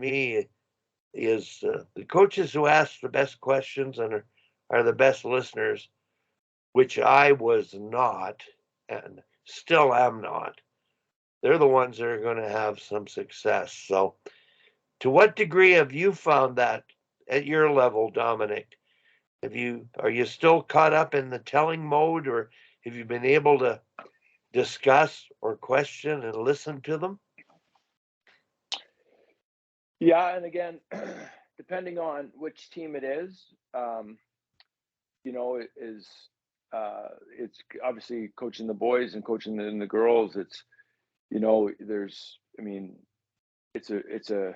me is the coaches who ask the best questions and are the best listeners, which I was not and still am not. They're the ones that are going to have some success. So, to what degree have you found that at your level, Dominic? Are you still caught up in the telling mode, or have you been able to discuss or question and listen to them? Yeah, and again, depending on which team it is, it is it's obviously coaching the boys and coaching the girls. It's there's I mean, it's a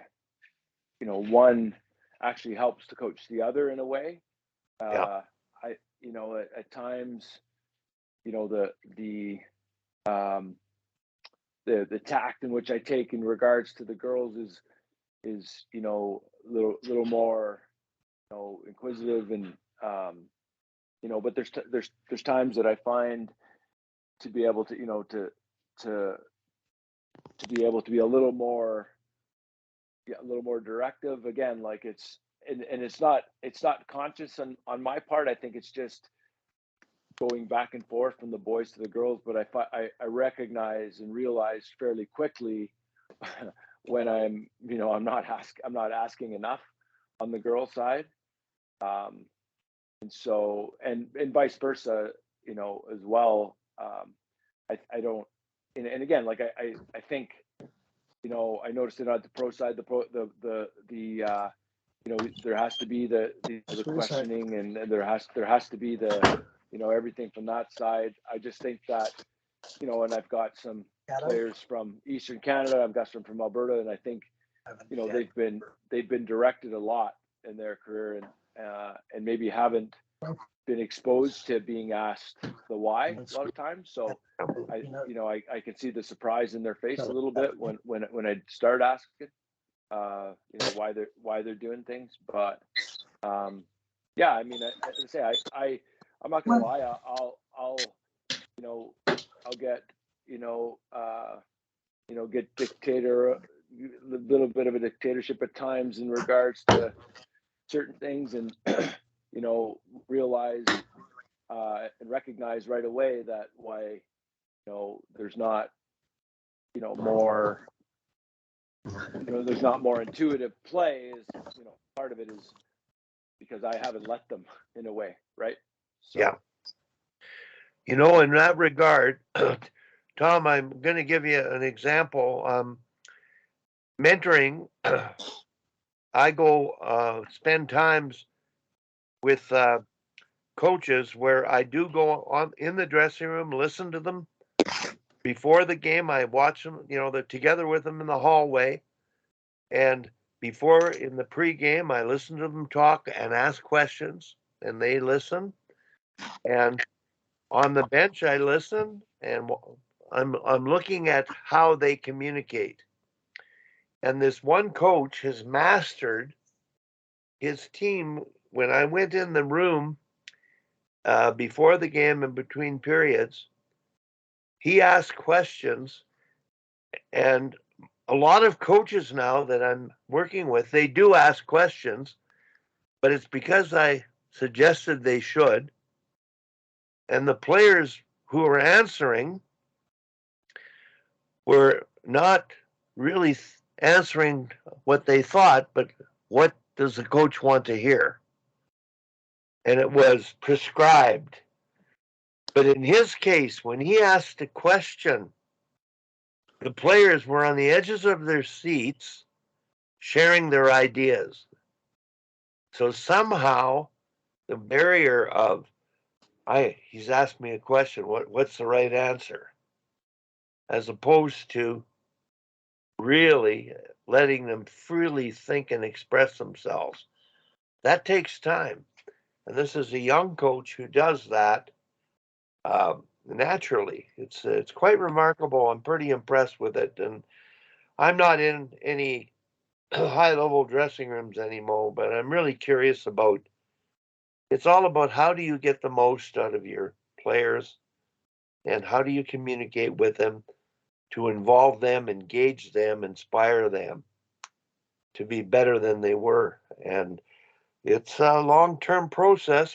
one actually helps to coach the other in a way. Yeah, I at times, the um, the tact in which I take in regards to the girls is little more inquisitive and but there's times that I find to be able to to to be able to be a little more directive again, like and it's not conscious on my part. I think it's just going back and forth from the boys to the girls, but I recognize and realize fairly quickly when I'm not asking enough on the girl side. um and so and vice versa, as well. I don't, and again, like I think, I noticed it on the pro side, the pro the there has to be the questioning, and there has to be the everything from that side. I just think that, and I've got some players from Eastern Canada, I've got some from Alberta, and I think they've been directed a lot in their career, and maybe haven't been exposed to being asked the why a lot of times. So I can see the surprise in their face a little bit when I start asking, why they're doing things. But yeah, I mean, I say I'm not gonna lie. You know I'll get get dictator a little bit of a dictatorship at times in regards to certain things, and realize and recognize right away that why there's not more there's not more intuitive play is part of it is because I haven't let them in a way, right? yeah. So In that regard, Tom, I'm going to give you an example. Mentoring, I go spend times with coaches where I do go on in the dressing room, listen to them before the game. I watch them, they're together with them in the hallway, and before in the pregame, I listen to them talk and ask questions, and they listen. And on the bench, I listen, and I'm looking at how they communicate. And this one coach has mastered his team. When I went in the room before the game and between periods, he asked questions. And a lot of coaches now that I'm working with, they do ask questions, but it's because I suggested they should. And the players who are answering were not really answering what they thought, but what does the coach want to hear? And it was prescribed. But in his case, when he asked a question, the players were on the edges of their seats sharing their ideas. So somehow the barrier of he's asked me a question, what's the right answer? As opposed to really letting them freely think and express themselves. That takes time. And this is a young coach who does that naturally. It's quite remarkable. I'm pretty impressed with it. And I'm not in any high level dressing rooms anymore, but I'm really curious about it's all about how do you get the most out of your players and how do you communicate with them to involve them, engage them, inspire them. to be better than they were. And it's a long-term process,